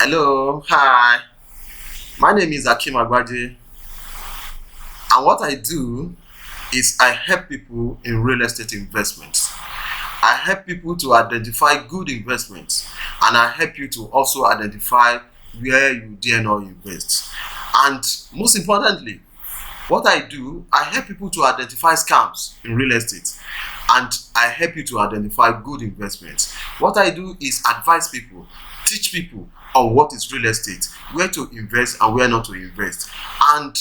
Hello, hi. My name is Akim Agbaje, and what I do is I help people in real estate investments. I help people to identify good investments, and I help you to also identify where you dare not invest. And most importantly, what I do, I help people to identify scams in real estate, and I help you to identify good investments. What I do is advise people, teach people on what is real estate, where to invest and where not to invest. And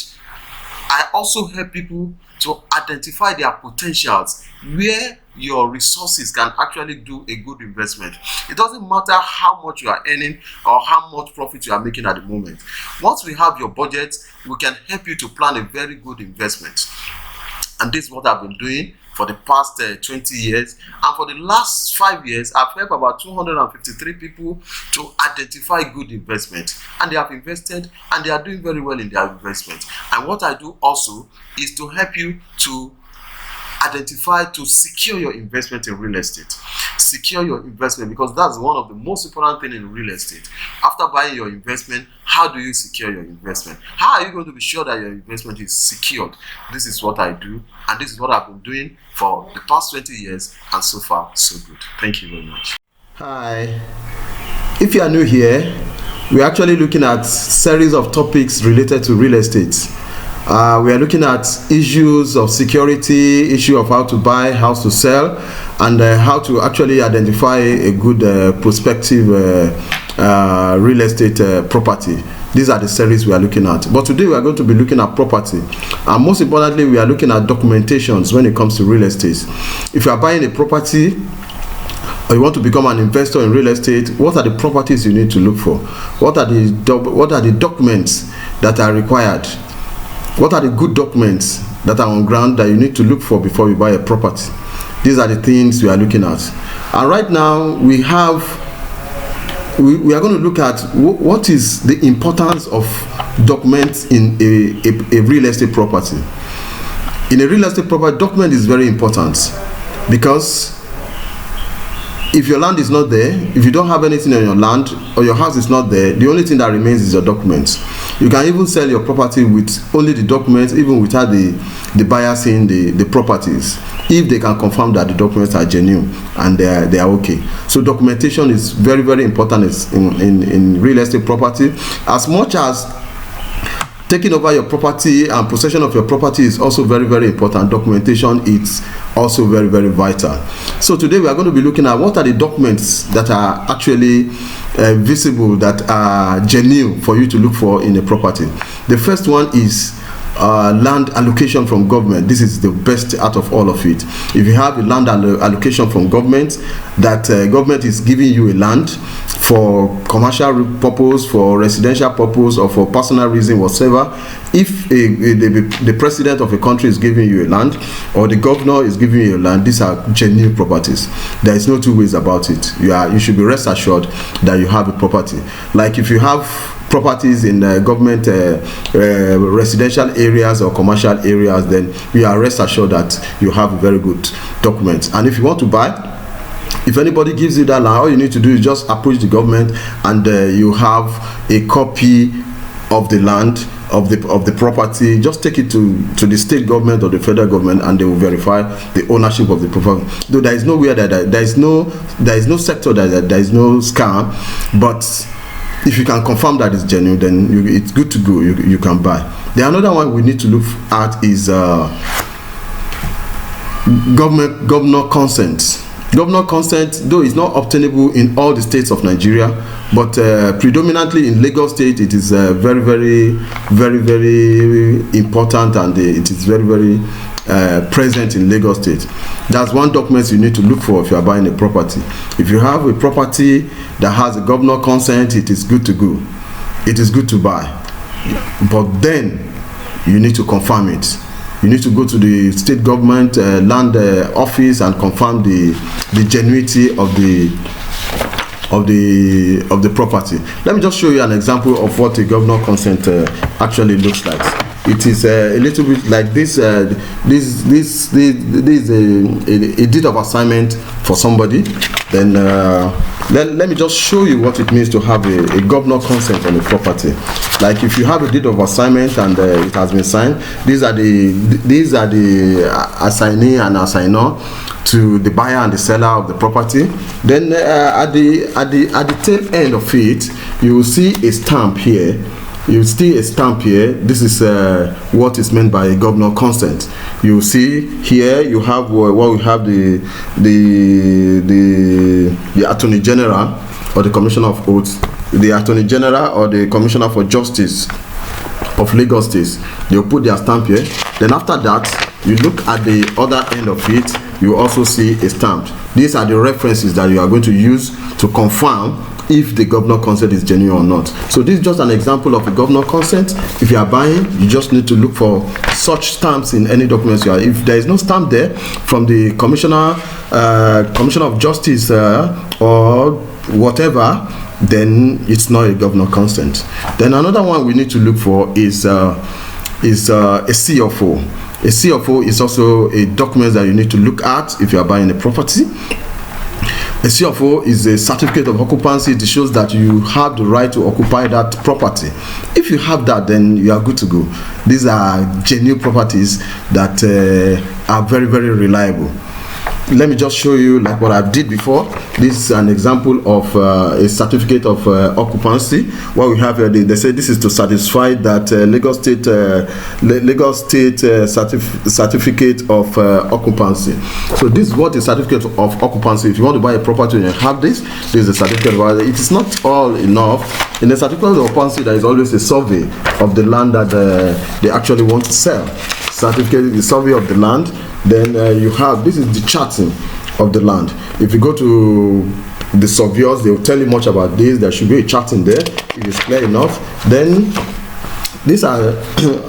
I also help people to identify their potentials, where your resources can actually do a good investment. It doesn't matter how much you are earning or how much profit you are making at the moment. Once we have your budget, we can help you to plan a very good investment. And this is what I've been doing for the past 20 years. And for the last 5 years, I've helped about 253 people to identify good investment. And they have invested and they are doing very well in their investment. And what I do also is to help you to identify, to secure your investment in real estate. Secure your investment, because that's one of the most important things in real estate. After buying your investment, how do you secure your investment? How are you going to be sure that your investment is secured? This is what I do, and this is what I've been doing for the past 20 years, and so far so good. Thank you very much. Hi, if you are new here, we're actually looking at series of topics related to real estate. We are looking at issues of security, issue of how to buy, how to sell, and how to actually identify a good prospective real estate property. These are the series we are looking at. But today we are going to be looking at property, and most importantly, we are looking at documentations when it comes to real estate. If you are buying a property, or you want to become an investor in real estate, what are the properties you need to look for? What are the documents that are required? What are the good documents that are on ground that you need to look for before you buy a property? These are the things we are looking at. And right now we are going to look at what is the importance of documents in a real estate property. In a real estate property, document is very important, because if your land is not there, if you don't have anything on your land, or your house is not there, the only thing that remains is your documents. You can even sell your property with only the documents, even without the buyer seeing the properties, if they can confirm that the documents are genuine and they are okay. So documentation is very, very important in real estate property. As much as taking over your property and possession of your property is also very, very important, documentation is also very, very vital. So today we are going to be looking at what are the documents that are actually visible, that are genuine for you to look for in a property. The first one is land allocation from government. This is the best out of all of it. If you have a land allocation from government, that government is giving you a land for commercial purpose, for residential purpose, or for personal reason whatsoever, if the president of a country is giving you a land, or the governor is giving you a land, these are genuine properties. There is no two ways about it. You should be rest assured that you have a property. Like if you have properties in government residential areas or commercial areas, then you are rest assured that you have very good documents. And if you want to buy, if anybody gives you that land, all you need to do is just approach the government, and you have a copy of the land, of the property. Just take it to the state government or the federal government, and they will verify the ownership of the property. Though there is nowhere that there is no sector that there is no scam, but if you can confirm that it's genuine, then it's good to go. You can buy. The another one we need to look at is governor consent. Governor consent, though, is not obtainable in all the states of Nigeria, but predominantly in Lagos State, it is very, very, very, very important, and it is very, very present in Lagos State. That's one document you need to look for if you are buying a property. If you have a property that has a governor consent, it is good to go. It is good to buy, but then you need to confirm it. You need to go to the state government land office and confirm the genuinity of the property. Let me just show you an example of what a governor consent actually looks like. it is a little bit like this. This is a deed of assignment for somebody. Then let me just show you what it means to have a governor consent on a property. Like if you have a deed of assignment and it has been signed, these are the assignee and assigner to the buyer and the seller of the property. Then at the tail end of it, you will see a stamp here. You see a stamp here. This is what is meant by a governor consent. You see here you have what we have the Attorney General or the Commissioner of Oaths, the Attorney General or the Commissioner for Justice of Lagos State. They'll put their stamp here. Then after that, you look at the other end of it, you also see a stamp. These are the references that you are going to use to confirm if the governor consent is genuine or not. So this is just an example of a governor consent. If you are buying, you just need to look for such stamps in any documents you are. If there is no stamp there from the commissioner of justice or whatever, then it's not a governor consent. Then another one we need to look for is a CFO. A CFO is also a document that you need to look at if you are buying a property. A CFO is a certificate of occupancy. It shows that you have the right to occupy that property. If you have that, then you are good to go. These are genuine properties that are very, very reliable. Let me just show you like what I did before. This is an example of a certificate of occupancy. What we have here, they say this is to satisfy that Lagos State certificate of occupancy. So this is what a certificate of occupancy. If you want to buy a property and you have this is a certificate. It is not all enough. In a certificate of occupancy, there is always a survey of the land that they actually want to sell. Certificate, the survey of the land. Then you have, this is the charting of the land. If you go to the surveyors, they will tell you much about this. There should be a charting there. If it's clear enough, then these are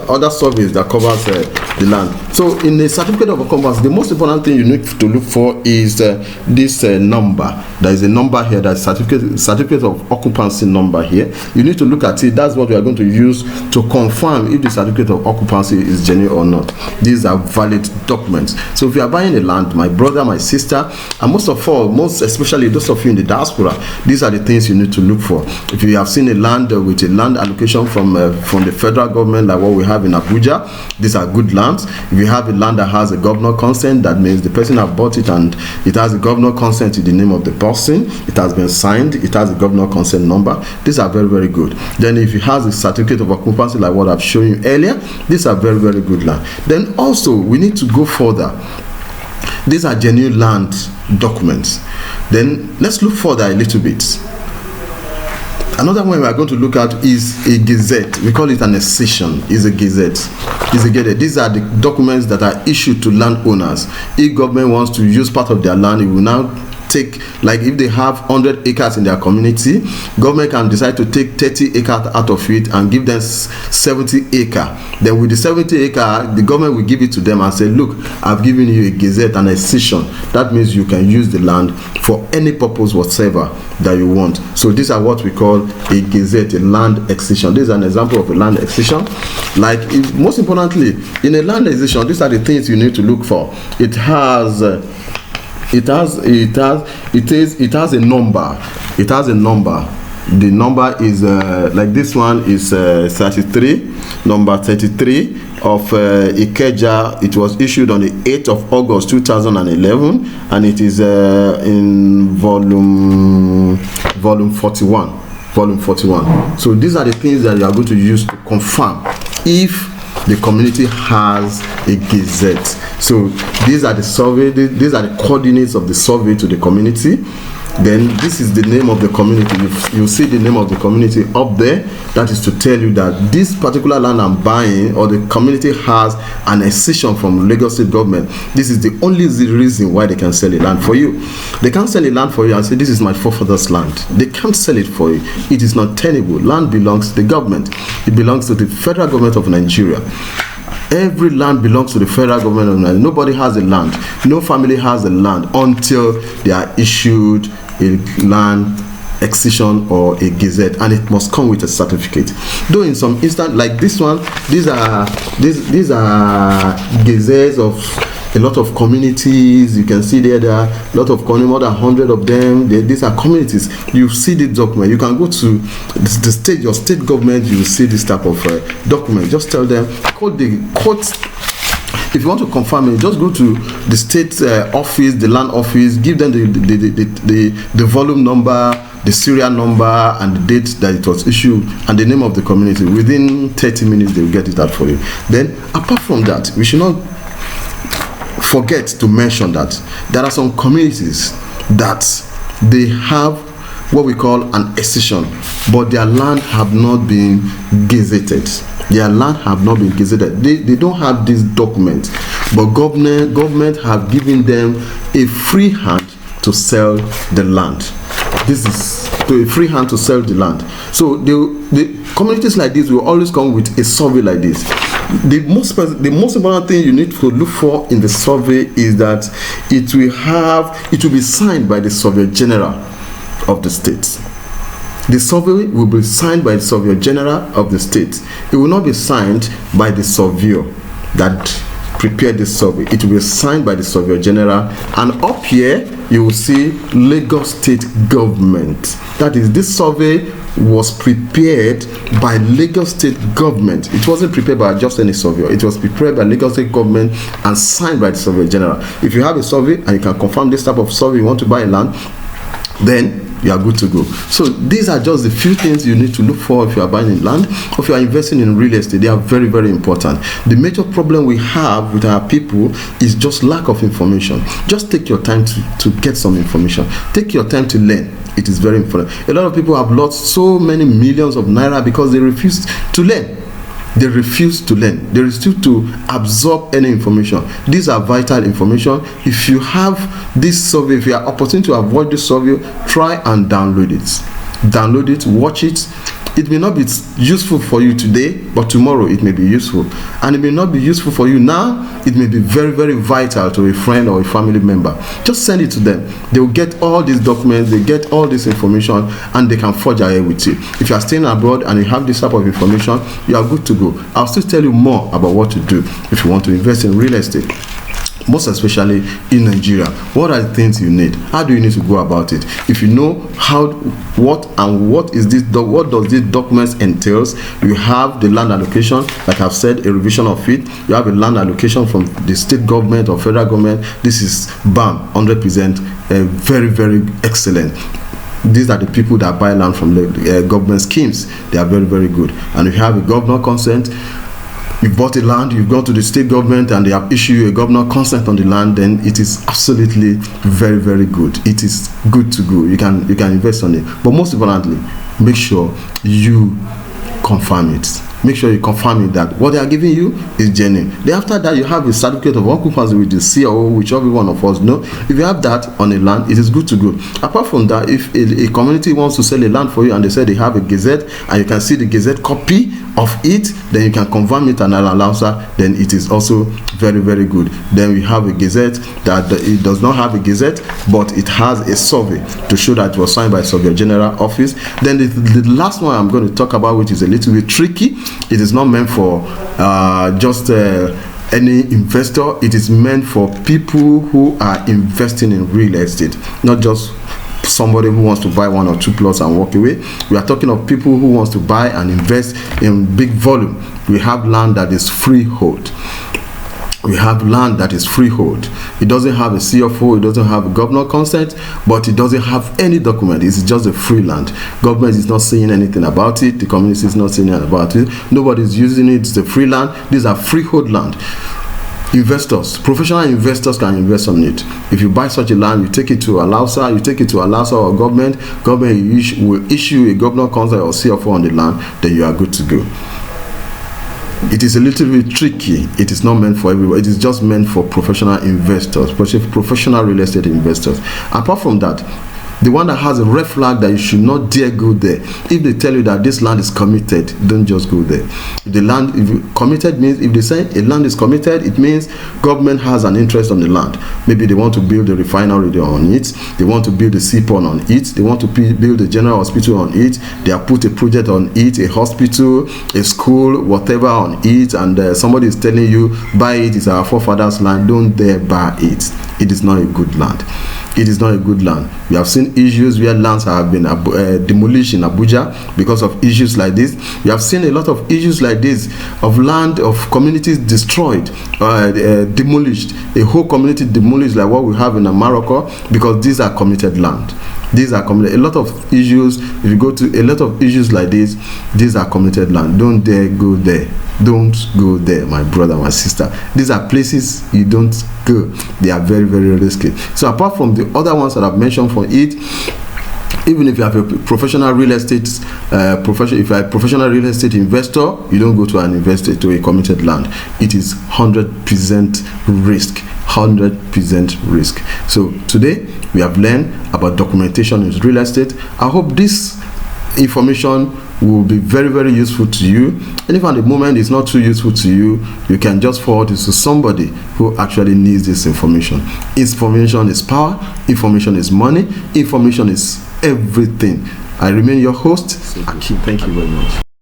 other surveys that covers the land. So in a certificate of occupancy, the most important thing you need to look for is this number. There is a number here, that certificate of occupancy number here. You need to look at it. That's what we are going to use to confirm if the certificate of occupancy is genuine or not. These are valid documents. So if you are buying a land, my brother, my sister, and most especially those of you in the diaspora, these are the things you need to look for. If you have seen a land with a land allocation from the federal government, like what we have in Abuja, these are good lands. If you have a land that has a governor consent, that means the person have bought it and it has a governor consent in the name of the person, it has been signed, it has a governor consent number. These are very, very good. Then if it has a certificate of occupancy like what I've shown you earlier, these are very, very good land. Then also we need to go further. These are genuine land documents. Then let's look further a little bit. Another one we are going to look at is a gazette. We call it an accession. Is a gazette. These are the documents that are issued to landowners. If government wants to use part of their land, it will now take, like if they have 100 acres in their community, government can decide to take 30 acres out of it and give them 70 acres. Then with the 70 acres, the government will give it to them and say, look, I've given you a gazette and a accession. That means you can use the land for any purpose whatsoever that you want. So these are what we call a gazette, a land accession. This is an example of a land accession. Like, most importantly, in a land accession, these are the things you need to look for. It has a number. It has a number. The number is like this one is 33, number 33 of Ikeja. It was issued on the 8th of August 2011, and it is in volume 41. Volume 41. So these are the things that you are going to use to confirm if the community has a gazette. So these are the survey, these are the coordinates of the survey to the community. Then this is the name of the community. You see the name of the community up there. That is to tell you that this particular land I'm buying, or the community has an accession from Lagos State government. This is the only reason why they can sell a land for you. They can't sell a land for you and say, this is my forefathers' land. They can't sell it for you. It is not tenable. Land belongs to the government. It belongs to the federal government of Nigeria. Every land belongs to the federal government of Nigeria. Nobody has a land. No family has a land until they are issued a land excision or a gazette, and it must come with a certificate. Though in some instance like this one, these are gazettes of a lot of communities. You can see there are a lot of more than 100 of them. These are communities. You see the document. You can go to the state, your state government, you will see this type of document. Just tell them, quote. If you want to confirm it, just go to the state office, the land office, give them the volume number, the serial number, and the date that it was issued, and the name of the community. Within 30 minutes, they will get it out for you. Then, apart from that, we should not forget to mention that there are some communities that they have what we call an excision, but their land have not been gazetted. Their land have not been gazetted. They don't have this document, but government have given them a free hand to sell the land. This is a free hand to sell the land. So the communities like this will always come with a survey like this. The most important thing you need to look for in the survey is that it will be signed by the Surveyor General of the state. The survey will be signed by the Surveyor General of the state. It will not be signed by the surveyor that prepared the survey. It will be signed by the Surveyor General, and up here you will see Lagos State Government. That is, this survey was prepared by Lagos State Government. It wasn't prepared by just any surveyor. It was prepared by Lagos State Government and signed by the Surveyor General. If you have a survey and you can confirm this type of survey, you want to buy a land, then you are good to go. So these are just the few things you need to look for if you are buying land or if you are investing in real estate. They are very, very important. The major problem we have with our people is just lack of information. Just take your time to get some information. Take your time to learn. It is very important. A lot of people have lost so many millions of naira because they refuse to learn. They refuse to learn. They refuse to absorb any information. These are vital information. If you have this survey, if you are opportunity to avoid this survey, try and download it. Download it, watch it. It may not be useful for you today, but tomorrow it may be useful. And it may not be useful for you now. It may be very, very vital to a friend or a family member. Just send it to them. They will get all these documents, they get all this information, and they can forge ahead with you. If you are staying abroad and you have this type of information, you are good to go. I'll still tell you more about what to do if you want to invest in real estate, most especially in Nigeria. What are the things you need? How do you need to go about it? If you know what does this documents entails, you have the land allocation, like I've said, a revision of it. You have a land allocation from the state government or federal government. This is BAM, 100%, very, very excellent. These are the people that buy land from the government schemes. They are very, very good. And if you have a governor consent, you've bought a land, you've gone to the state government and they have issued you a governor consent on the land, then it is absolutely very, very good. It is good to go. You can invest on it. But most importantly, make sure you confirm it. Make sure you confirm it that what they are giving you is genuine. Then after that, you have a certificate of occupancy with the CIO, whichever one of us know. If you have that on a land, it is good to go. Apart from that, if a community wants to sell a land for you and they say they have a gazette and you can see the gazette copy of it, then you can confirm it and allow her, then it is also very, very good. Then we have a gazette that it does not have a gazette, but it has a survey to show that it was signed by Surveyor General Office. Then the last one I'm going to talk about, which is a little bit tricky. It is not meant for just any investor. It is meant for people who are investing in real estate, not just somebody who wants to buy 1 or 2 plots and walk away. We are talking of people who wants to buy and invest in big volume. We have land that is freehold. We have land that is freehold. It doesn't have a CFO, it doesn't have a governor consent, but it doesn't have any document. It's just a free land. Government is not saying anything about it. The community is not saying anything about it. Nobody is using it. It's a free land. These are freehold land. Investors, professional investors can invest on it. If you buy such a land, you take it to Alausa, or government will issue a governor consent or CFO on the land, then you are good to go. It is a little bit tricky. It is not meant for everyone. It is just meant for professional investors, professional real estate investors. Apart from that, The one that has a red flag that you should not dare go there. If they tell you that this land is committed, don't just go there. If committed means, if they say a land is committed, it means government has an interest on the land. Maybe they want to build a refinery on it, they want to build a seaport on it, they want to build a general hospital on it, they have put a project on it, a hospital, a school, whatever on it, and somebody is telling you, buy it, it's our forefathers' land. Don't dare buy it. It is not a good land. It is not a good land. We have seen issues where lands have been demolished in Abuja because of issues like this. We have seen a lot of issues like this of land, of communities destroyed, demolished, a whole community demolished, like what we have in Morocco, because these are committed land. These are committed. A lot of issues, if you go to a lot of issues like this, these are committed land. Don't dare go there. Don't go there, my brother, my sister. These are places you don't go. They are very, very risky. So apart from the other ones that I've mentioned for it, even if you have a professional real estate if you are a professional real estate investor, you don't go to an investor to a committed land. It is 100% risk. 100% risk. So today we have learned about documentation in real estate. I hope this information will be very, very useful to you, and if at the moment it's not too useful to you, you can just forward it to somebody who actually needs this information. Information is power, information is money, information is everything. I remain your host, Akim. Thank you very much.